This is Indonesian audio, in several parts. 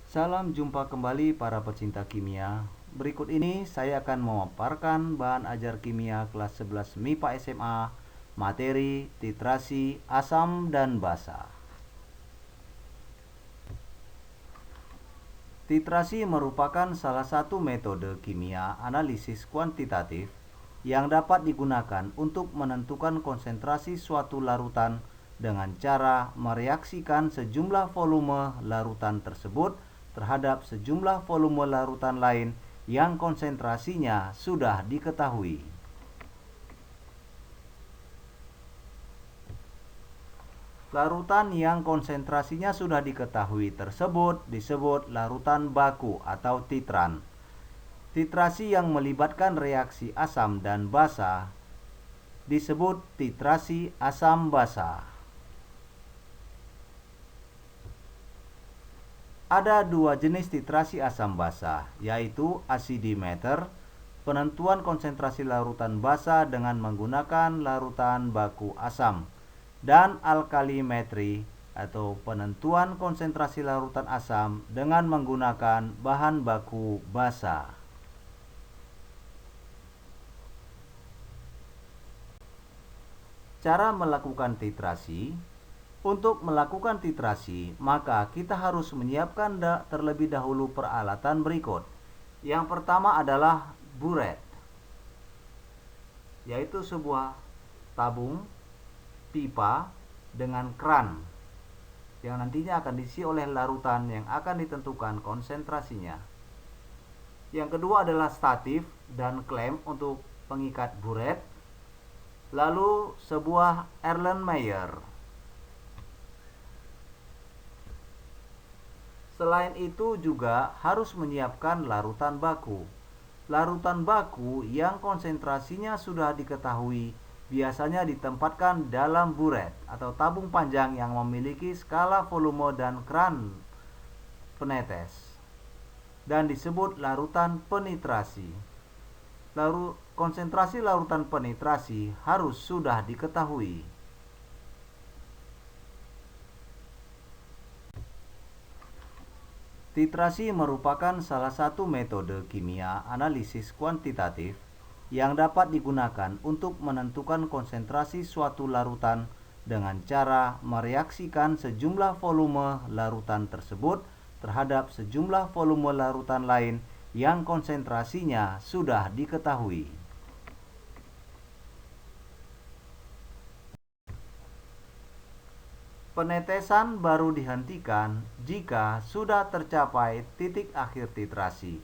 Salam jumpa kembali para pecinta kimia. Berikut ini saya akan memaparkan bahan ajar kimia kelas 11 MIPA SMA, materi titrasi asam dan basa. Titrasi merupakan salah satu metode kimia analisis kuantitatif yang dapat digunakan untuk menentukan konsentrasi suatu larutan dengan cara mereaksikan sejumlah volume larutan tersebut terhadap sejumlah volume larutan lain yang konsentrasinya sudah diketahui. Larutan yang konsentrasinya sudah diketahui tersebut disebut larutan baku atau titran. Titrasi yang melibatkan reaksi asam dan basa disebut titrasi asam basa. Ada dua jenis titrasi asam basa, yaitu acidimeter, penentuan konsentrasi larutan basa dengan menggunakan larutan baku asam, dan alkalimetri atau penentuan konsentrasi larutan asam dengan menggunakan bahan baku basa. Cara melakukan titrasi. Untuk melakukan titrasi, maka kita harus menyiapkan terlebih dahulu peralatan berikut. Yang pertama adalah buret, yaitu sebuah tabung pipa dengan keran yang nantinya akan diisi oleh larutan yang akan ditentukan konsentrasinya. Yang kedua adalah statif dan klem untuk pengikat buret, lalu sebuah Erlenmeyer. Selain itu juga harus menyiapkan larutan baku. Larutan baku yang konsentrasinya sudah diketahui biasanya ditempatkan dalam buret atau tabung panjang yang memiliki skala volume dan keran penetes dan disebut larutan penitrasi. Konsentrasi larutan penitrasi harus sudah diketahui. Titrasi merupakan salah satu metode kimia analisis kuantitatif yang dapat digunakan untuk menentukan konsentrasi suatu larutan dengan cara mereaksikan sejumlah volume larutan tersebut terhadap sejumlah volume larutan lain yang konsentrasinya sudah diketahui. Penetesan baru dihentikan jika sudah tercapai titik akhir titrasi,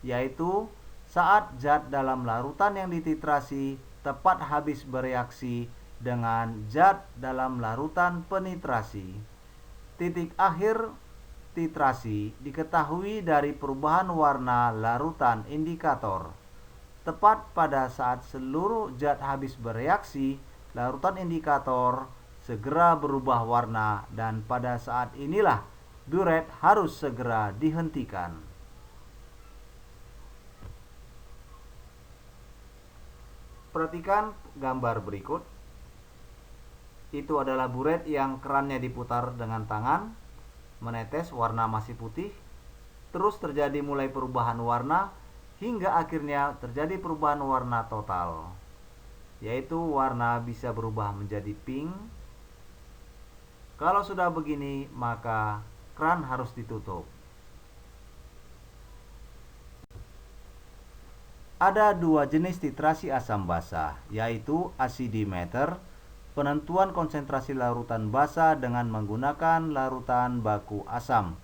yaitu saat zat dalam larutan yang dititrasi tepat habis bereaksi dengan zat dalam larutan penitrasi. Titik akhir titrasi diketahui dari perubahan warna larutan indikator. Tepat pada saat seluruh zat habis bereaksi, larutan indikator segera berubah warna dan pada saat inilah buret harus segera dihentikan. Perhatikan gambar berikut. Itu adalah buret yang kerannya diputar dengan tangan, menetes, warna masih putih, terus terjadi mulai perubahan warna hingga akhirnya terjadi perubahan warna total, yaitu warna bisa berubah menjadi pink. Kalau sudah begini, maka keran harus ditutup. Ada dua jenis titrasi asam basa, yaitu acidimeter, penentuan konsentrasi larutan basa dengan menggunakan larutan baku asam,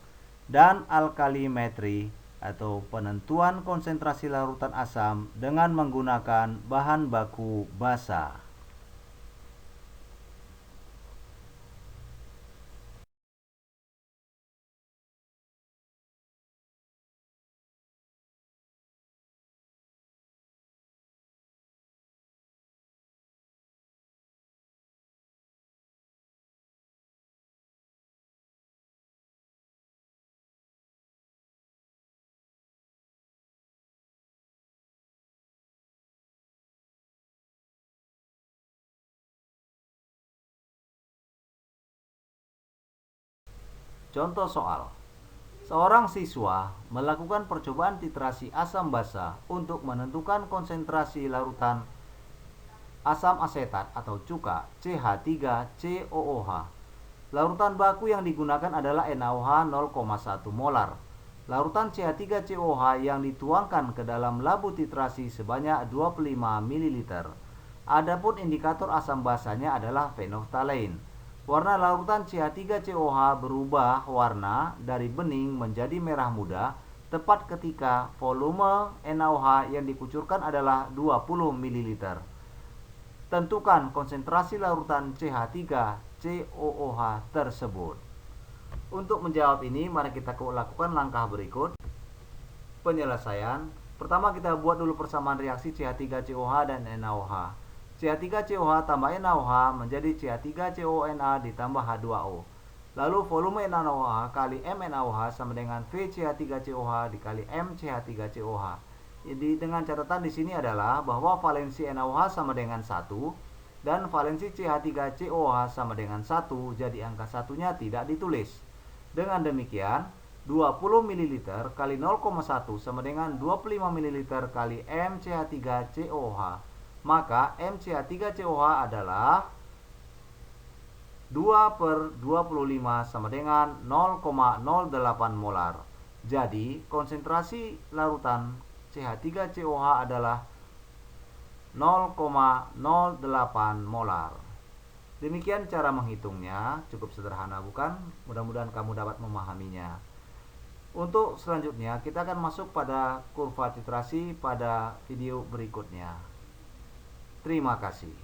dan alkalimetri atau penentuan konsentrasi larutan asam dengan menggunakan bahan baku basa. Contoh soal. Seorang siswa melakukan percobaan titrasi asam basa untuk menentukan konsentrasi larutan asam asetat atau cuka CH3COOH. Larutan baku yang digunakan adalah NaOH 0,1 molar. Larutan CH3COOH yang dituangkan ke dalam labu titrasi sebanyak 25 ml. Adapun indikator asam basanya adalah phenolphthalein. Warna larutan CH3COOH berubah warna dari bening menjadi merah muda tepat ketika volume NaOH yang dikucurkan adalah 20 ml. Tentukan konsentrasi larutan CH3COOH tersebut. Untuk menjawab ini, mari kita lakukan langkah berikut. Penyelesaian. Pertama, kita buat dulu persamaan reaksi CH3COOH dan NaOH. CH3COOH tambah NaOH menjadi CH3CONA ditambah H2O. Lalu volume NaOH kali MnOH sama dengan VCH3COH dikali MCH3COH. Jadi dengan catatan di sini adalah bahwa valensi NaOH sama dengan 1 dan valensi CH3COH sama dengan 1, jadi angka satunya tidak ditulis. Dengan demikian, 20 ml kali 0,1 sama dengan 25 ml kali MCH3COH. Maka MCH3COH adalah 2/25 sama dengan 0,08 molar. Jadi konsentrasi larutan CH3COH adalah 0,08 molar. Demikian cara menghitungnya, cukup sederhana bukan? Mudah-mudahan kamu dapat memahaminya. Untuk selanjutnya kita akan masuk pada kurva titrasi pada video berikutnya. Terima kasih.